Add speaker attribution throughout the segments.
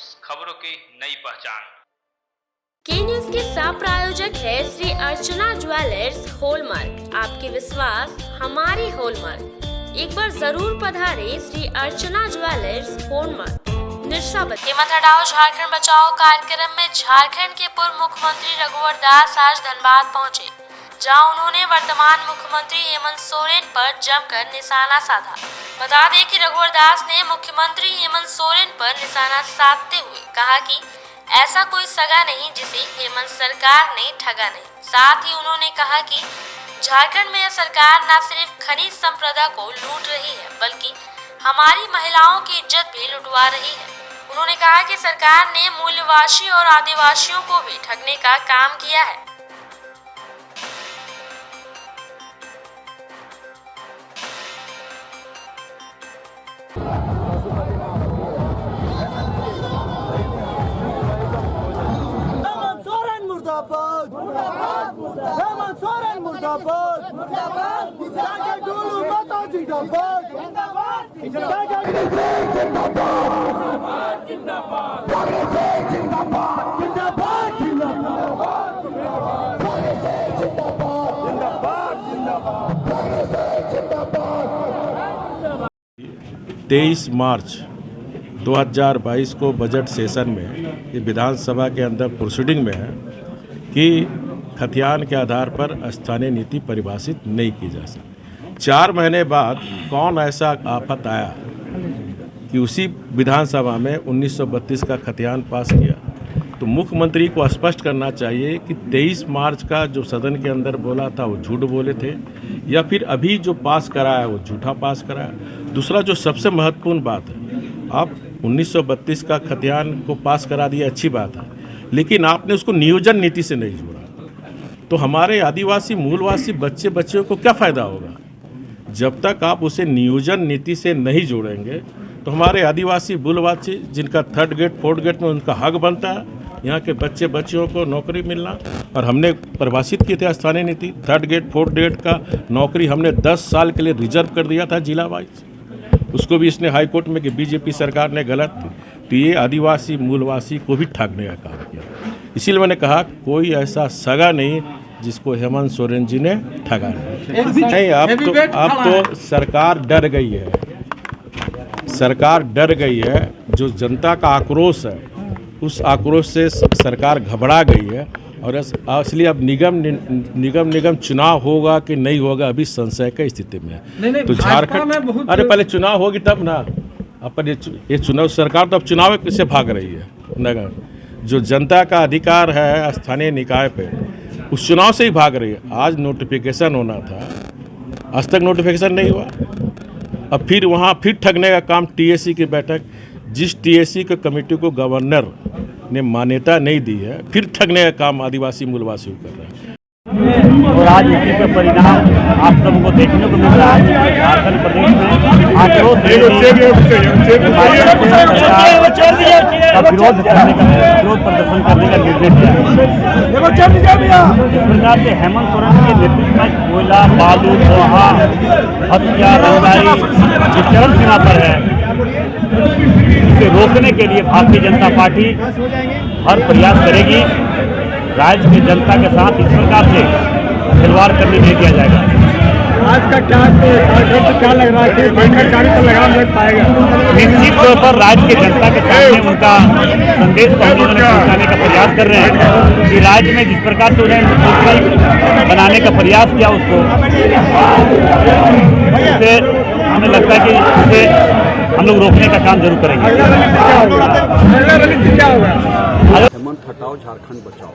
Speaker 1: News, खबरों की नई पहचान।
Speaker 2: के न्यूज के सह प्रायोजक है श्री अर्चना ज्वेलर्स हॉलमार्क। आपके विश्वास हमारी हॉलमार्क। एक बार जरूर पधारे श्री अर्चना ज्वेलर्स हॉलमार्क। हिम्मत हटाओ झारखंड बचाओ कार्यक्रम में झारखंड के पूर्व मुख्यमंत्री रघुवर दास आज धनबाद पहुंचे, जहां उन्होंने वर्तमान मुख्यमंत्री हेमंत सोरेन पर जमकर निशाना साधा। बता दें कि रघुवर दास ने मुख्यमंत्री हेमंत सोरेन पर निशाना साधते हुए कहा कि ऐसा कोई सगा नहीं जिसे हेमंत सरकार ने ठगा नहीं। साथ ही उन्होंने कहा कि झारखंड में यह सरकार न सिर्फ खनिज संपदा को लूट रही है, बल्कि हमारी महिलाओं की इज्जत भी लुटवा रही है। उन्होंने कहा कि सरकार ने मूल्यवासी और आदिवासियों को भी ठगने का काम किया है।
Speaker 3: तेईस मार्च 2022 को बजट सेशन में ये विधानसभा के अंदर प्रोसीडिंग में है कि खतियान के आधार पर स्थानीय नीति परिभाषित नहीं की जा सकती। 4 महीने बाद कौन ऐसा आफत आया कि उसी विधानसभा में 1932 का खतियान पास किया। तो मुख्यमंत्री को स्पष्ट करना चाहिए कि 23 मार्च का जो सदन के अंदर बोला था वो झूठ बोले थे, या फिर अभी जो पास कराया वो झूठा पास कराया। दूसरा जो सबसे महत्वपूर्ण बात है, आप 1932 का खतियान को पास करा दिया, अच्छी बात है, लेकिन आपने उसको नियोजन नीति से नहीं जोड़ा। तो हमारे आदिवासी मूलवासी बच्चियों को क्या फ़ायदा होगा? जब तक आप उसे नियोजन नीति से नहीं जोड़ेंगे तो हमारे आदिवासी मूलवासी जिनका 3rd ग्रेड 4th ग्रेड में उनका हक बनता है, यहाँ के बच्चियों को नौकरी मिलना, और हमने परिभाषित की थी स्थानीय नीति 3rd ग्रेड 4th ग्रेड का नौकरी हमने 10 साल के लिए रिजर्व कर दिया था जिला वाइज। उसको भी इसने हाई कोर्ट में कि बीजेपी सरकार ने गलत थी, तो ये आदिवासी मूलवासी को भी ठगने का काम किया। इसीलिए मैंने कहा कोई ऐसा सगा नहीं जिसको हेमंत सोरेन जी ने ठगा नहीं। अब तो सरकार डर गई है, सरकार डर गई है। जो जनता का आक्रोश है उस आक्रोश से सरकार घबरा गई है, और इसलिए अब निगम चुनाव होगा कि नहीं होगा अभी संशय की स्थिति में है। तो झारखंड अरे पहले चुनाव होगी तब ना। अपन ये चुनाव सरकार तो अब चुनाव से भाग रही है। नगर जो जनता का अधिकार है स्थानीय निकाय पे, उस चुनाव से ही भाग रही है। आज नोटिफिकेशन होना था, आज तक नोटिफिकेशन नहीं हुआ। अब फिर वहाँ फिर ठगने का काम, टीएसी की बैठक, जिस टीएसी के कमेटी को गवर्नर ने मान्यता नहीं दी है, फिर ठगने का काम आदिवासी मूलवासियों कर रहा है।
Speaker 4: और आज इसी का परिणाम आप सबको देखने को मिल रहा है। झारखंड प्रदेश में आक्रोश विरोध प्रदर्शन करने का निर्देश दिया है। इस प्रकार से हेमंत सोरेन के नेतृत्व में कोयला, बालू, लोहा, हत्या, रंगदारी जो चरम सीमा पर है, इसे रोकने के लिए भारतीय जनता पार्टी हर प्रयास करेगी। राज्य की जनता के साथ इस प्रकार से खिलवाड़ करने नहीं दिया जाएगा।
Speaker 5: आज का क्या लग रहा है कि लगाम लग पाएगा?
Speaker 4: निश्चित तौर पर राज्य की जनता के सामने उनका संदेश पहुंचाने का प्रयास कर रहे हैं कि राज्य में जिस प्रकार से उन्हें मुख्यमंत्री बनाने का प्रयास किया, उसको इससे हमें लगता है कि इसे हम लोग रोकने का काम जरूर करेंगे।
Speaker 6: हेमंत हटाओ झारखंड बचाओ।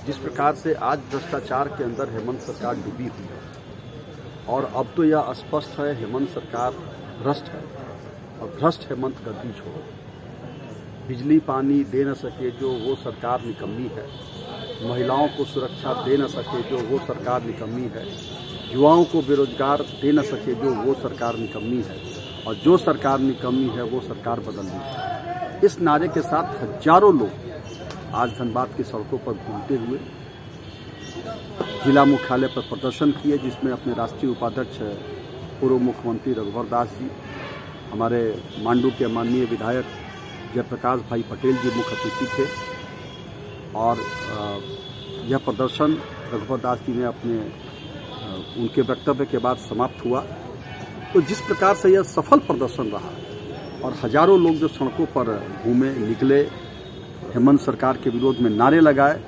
Speaker 6: जिस प्रकार से आज भ्रष्टाचार के अंदर हेमंत सरकार डूबी हुई है, और अब तो यह स्पष्ट है हेमंत सरकार भ्रष्ट है, और भ्रष्ट हेमंत गद्दी छोड़ो। बिजली पानी दे न सके जो वो सरकार निकम्मी है, महिलाओं को सुरक्षा दे न सके जो वो सरकार निकम्मी है, युवाओं को बेरोजगार दे न सके जो वो सरकार निकम्मी है, और जो सरकार निकम्मी है वो सरकार बदलनी है। इस नारे के साथ हजारों लोग आज धनबाद की सड़कों पर घूमते हुए जिला मुख्यालय पर प्रदर्शन किए, जिसमें अपने राष्ट्रीय उपाध्यक्ष पूर्व मुख्यमंत्री रघुवर दास जी, हमारे मांडू के माननीय विधायक जयप्रकाश भाई पटेल जी मुख्य अतिथि थे और यह प्रदर्शन रघुवर दास जी ने अपने उनके वक्तव्य के बाद समाप्त हुआ। तो जिस प्रकार से यह सफल प्रदर्शन रहा और हजारों लोग जो सड़कों पर घूमे निकले, हेमंत सरकार के विरोध में नारे लगाए,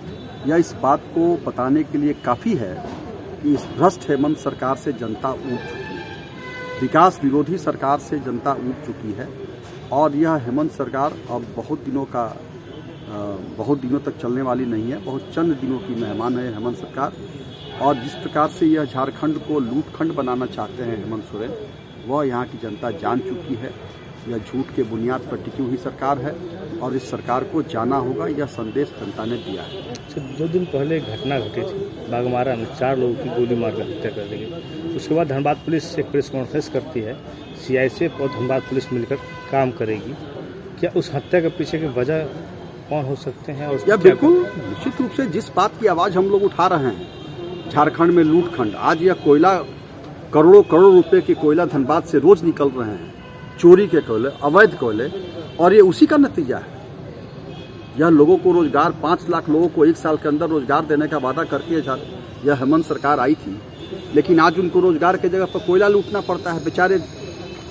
Speaker 6: यह इस बात को बताने के लिए काफ़ी है कि इस भ्रष्ट हेमंत सरकार से जनता ऊब चुकी है, विकास विरोधी सरकार से जनता ऊब चुकी है और यह हेमंत सरकार अब बहुत दिनों तक चलने वाली नहीं है, बहुत चंद दिनों की मेहमान है हेमंत सरकार। और जिस प्रकार से यह झारखंड को लूटखंड बनाना चाहते हैं हेमंत सोरेन, वह यहाँ की जनता जान चुकी है। यह झूठ के बुनियाद पर टिकी हुई सरकार है और इस सरकार को जाना होगा, यह संदेश जनता ने दिया है।
Speaker 4: 2 दिन पहले एक घटना घटी थी बागमारा में, 4 लोगों की गोली मारकर हत्या कर दी गई। उसके बाद धनबाद पुलिस एक प्रेस कॉन्फ्रेंस करती है, सीआईएसएफ और धनबाद पुलिस मिलकर काम करेगी। क्या उस हत्या के पीछे की वजह कौन हो सकते हैं? और
Speaker 6: यह बिल्कुल निश्चित रूप से जिस बात की आवाज़ हम लोग उठा रहे हैं, झारखंड में लूटखंड, आज यह कोयला करोड़ों रुपए के कोयला धनबाद से रोज निकल रहे हैं, चोरी के कोयले, अवैध कोयले, और ये उसी का नतीजा है। यह लोगों को रोजगार, 5 लाख लोगों को 1 साल के अंदर रोजगार देने का वादा करके यह हेमंत सरकार आई थी, लेकिन आज उनको रोजगार की जगह पर कोयला लूटना पड़ता है। बेचारे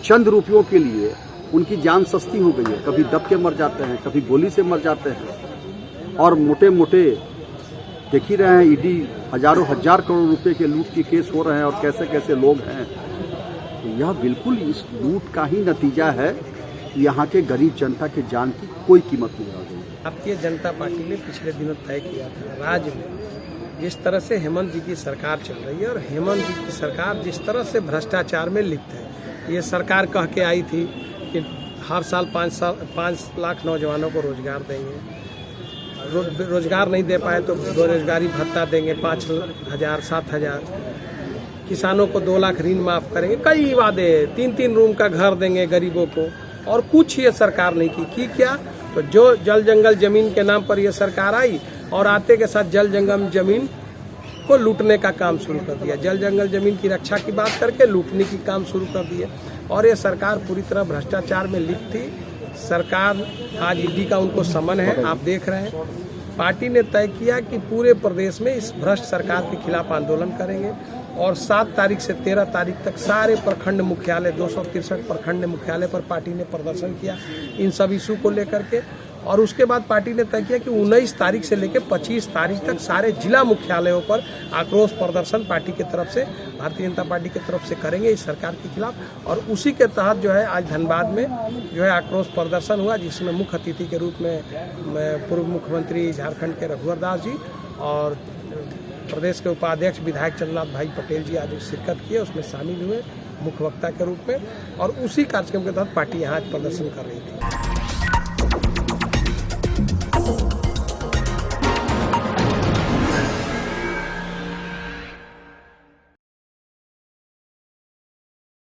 Speaker 6: चंद रुपयों के लिए उनकी जान सस्ती हो गई है, कभी दब के मर जाते हैं, कभी गोली से मर जाते हैं। और मोटे मोटे देख ही रहे हैं, ईडी हजार करोड़ रुपए के लूट के केस हो रहे हैं और कैसे कैसे लोग हैं। तो यह बिल्कुल इस लूट का ही नतीजा है कि यहाँ के गरीब जनता के जान की कोई कीमत नहीं रह गई।
Speaker 7: भारतीय जनता पार्टी ने पिछले दिनों तय किया था, राज्य में जिस तरह से हेमंत जी की सरकार चल रही है और हेमंत जी की सरकार जिस तरह से भ्रष्टाचार में लिप्त है, ये सरकार कह के आई थी कि हर साल 5 लाख नौजवानों को रोजगार देंगे, रोजगार नहीं दे पाए तो बेरोजगारी भत्ता देंगे 5,000 7,000, किसानों को 2 लाख ऋण माफ करेंगे, कई वादे, 3 रूम का घर देंगे गरीबों को, और कुछ ये सरकार नहीं की क्या? तो जो जल जंगल जमीन के नाम पर ये सरकार आई और आते के साथ जल जंगल जमीन को लूटने का काम शुरू कर दिया, जल जंगल जमीन की रक्षा की बात करके लूटने की काम शुरू कर दिया। और ये सरकार पूरी तरह भ्रष्टाचार में लिप्त थी। सरकार आज ईडी का उनको समन है, आप देख रहे हैं। पार्टी ने तय किया कि पूरे प्रदेश में इस भ्रष्ट सरकार के खिलाफ आंदोलन करेंगे और 7 तारीख से 13 तारीख तक सारे प्रखंड मुख्यालय, 263 प्रखंड मुख्यालय पर पार्टी ने प्रदर्शन किया इन सब इशू को लेकर के। और उसके बाद पार्टी ने तय किया कि 19 तारीख से लेकर 25 तारीख तक सारे जिला मुख्यालयों पर आक्रोश प्रदर्शन पार्टी की तरफ से, भारतीय जनता पार्टी की तरफ से करेंगे इस सरकार के खिलाफ। और उसी के तहत जो है आज धनबाद में जो है आक्रोश प्रदर्शन हुआ, जिसमें मुख्य अतिथि के रूप में पूर्व मुख्यमंत्री झारखंड के रघुवर दास जी और प्रदेश के उपाध्यक्ष विधायक चंद्रनाथ भाई पटेल जी आज शिरकत किए, उसमें शामिल हुए मुख्य वक्ता के रूप में। और उसी कार्यक्रम के तहत पार्टी यहाँ आज प्रदर्शन कर रही थी।